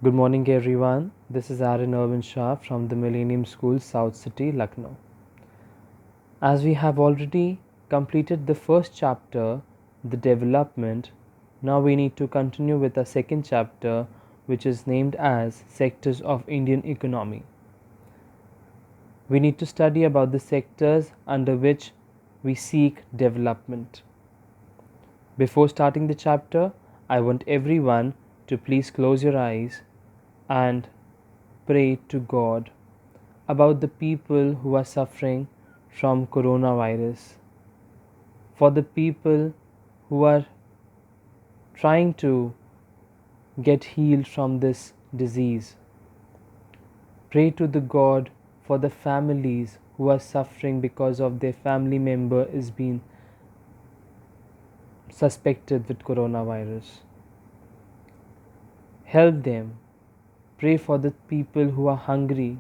Good morning, everyone. This is Aaron Irwin Shah from the Millennium School, South City, Lucknow. As we have already completed the first chapter, the development, now we need to continue with the second chapter, which is named as Sectors of Indian Economy. We need to study about the sectors under which we seek development. Before starting the chapter, I want everyone to please close your eyes and pray to God about the people who are suffering from coronavirus, for the people who are trying to get healed from this disease. Pray to the God for the families who are suffering because of their family member is being suspected with coronavirus. Help them. Pray for the people who are hungry.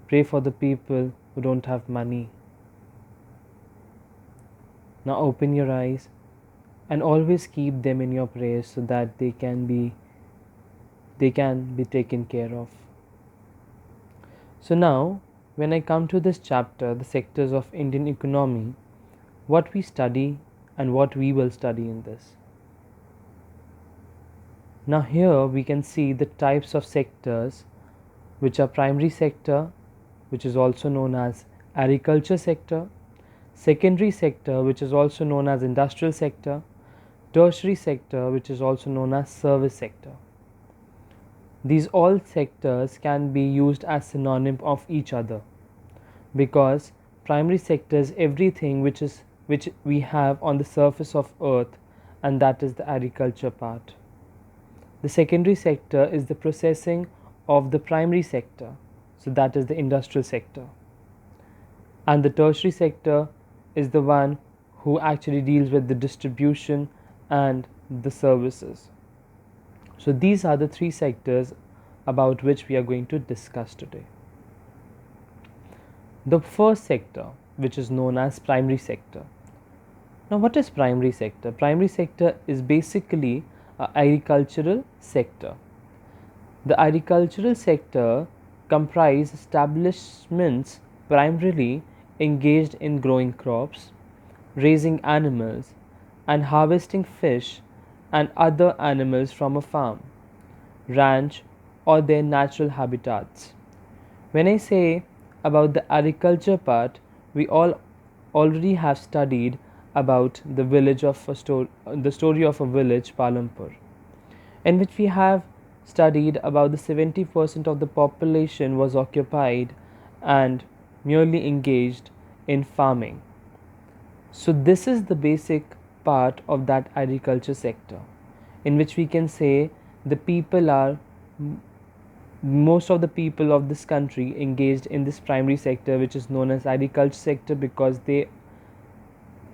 Pray for the people who don't have money. Now open your eyes and always keep them in your prayers so that they can be taken care of. So now when I come to this chapter, the sectors of Indian economy, what we study and what we will study in this. Now here we can see the types of sectors, which are primary sector, which is also known as agriculture sector, secondary sector, which is also known as industrial sector, tertiary sector, which is also known as service sector. These all sectors can be used as synonym of each other, because primary sector is everything which we have on the surface of earth, and that is the agriculture part. The secondary sector is the processing of the primary sector, so that is the industrial sector. And the tertiary sector is the one who actually deals with the distribution and the services. So these are the three sectors about which we are going to discuss today. The first sector, which is known as primary sector. Now what is primary sector? Primary sector is basically an agricultural sector. The agricultural sector comprises establishments primarily engaged in growing crops, raising animals, and harvesting fish and other animals from a farm, ranch, or their natural habitats. When I say about the agriculture part, we all already have studied about the the story of a village, Palampur, in which we have studied about the 70% of the population was occupied and merely engaged in farming. So this is the basic part of that agriculture sector, in which we can say the people are most of the people of this country engaged in this primary sector, which is known as agriculture sector, because they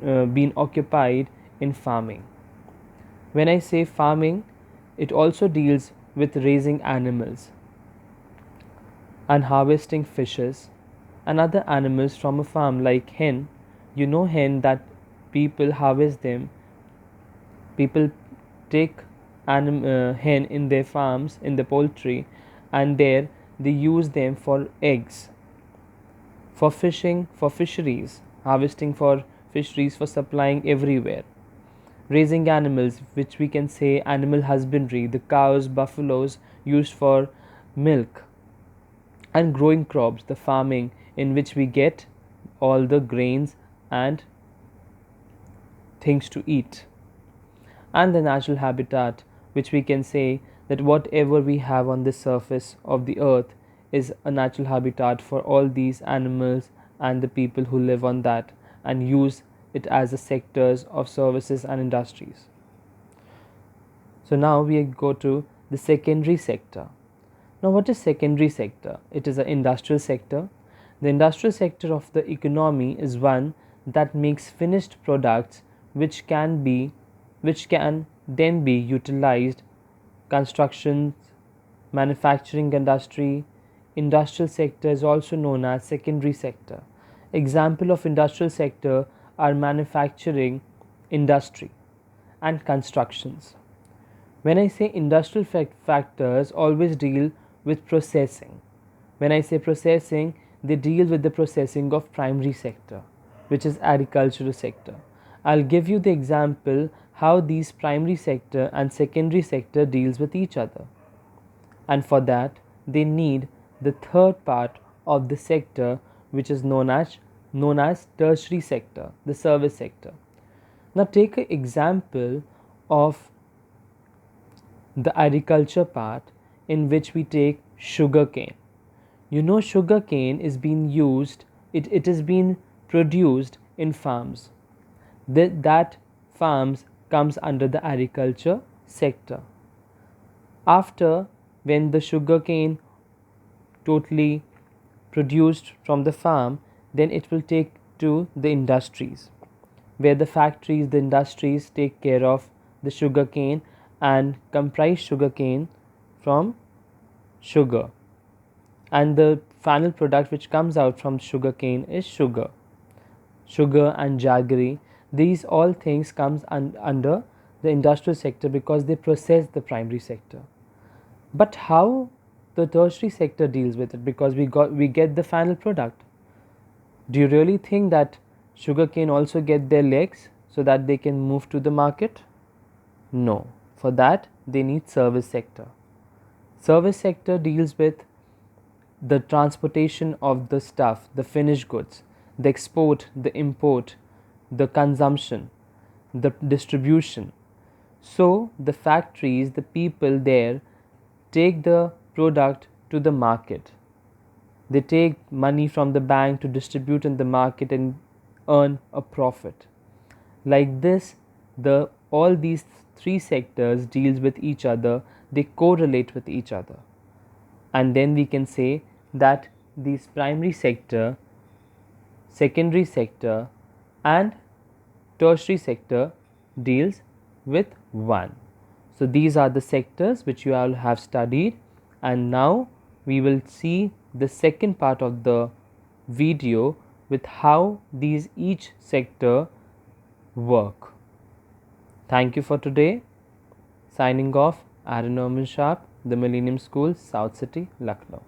been occupied in farming. When I say farming, it also deals with raising animals and harvesting fishes and other animals from a farm, like hen. You know hen, that people harvest them. People take hen in their farms, in the poultry, and there they use them for eggs, for fishing, for fisheries, harvesting for fisheries, for supplying everywhere. Raising animals, which we can say animal husbandry, the cows, buffaloes used for milk. And growing crops, the farming, in which we get all the grains and things to eat. And the natural habitat, which we can say that whatever we have on the surface of the earth is a natural habitat for all these animals and the people who live on that and use it as the sectors of services and industries. So now we go to the secondary sector. Now what is secondary sector? It is an industrial sector. The industrial sector of the economy is one that makes finished products which can then be utilized. Construction, manufacturing industry. Industrial sector is also known as secondary sector. Example of industrial sector are manufacturing industry and constructions. When I say industrial factors always deal with processing. When I say processing, they deal with the processing of primary sector, which is agricultural sector. I'll give you the example how these primary sector and secondary sector deals with each other. And for that, they need the third part of the sector, which is known as tertiary sector, the service sector. Now take an example of the agriculture part, in which we take sugar cane. You know, sugar cane is being used, it is being produced in farms. That farms comes under the agriculture sector. After, when the sugar cane totally produced from the farm, then it will take to the industries, where the factories, the industries take care of the sugar cane and comprise sugar cane from sugar, and the final product which comes out from sugar cane is sugar and jaggery. These all things comes under the industrial sector because they process the primary sector. But how the tertiary sector deals with it, because we get the final product. Do you really think that sugarcane also get their legs so that they can move to the market? No. For that, they need service sector. Service sector deals with the transportation of the stuff, the finished goods, the export, the import, the consumption, the distribution. So the factories, the people there take the product to the market. They take money from the bank to distribute in the market and earn a profit. Like this, all these three sectors deals with each other, they correlate with each other. And then we can say that these primary sector, secondary sector and tertiary sector deals with one. So these are the sectors which you all have studied, and now we will see the second part of the video with how these each sector work. Thank you for today. Signing off, Aaron Norman Sharp, the Millennium School, South City, Lucknow.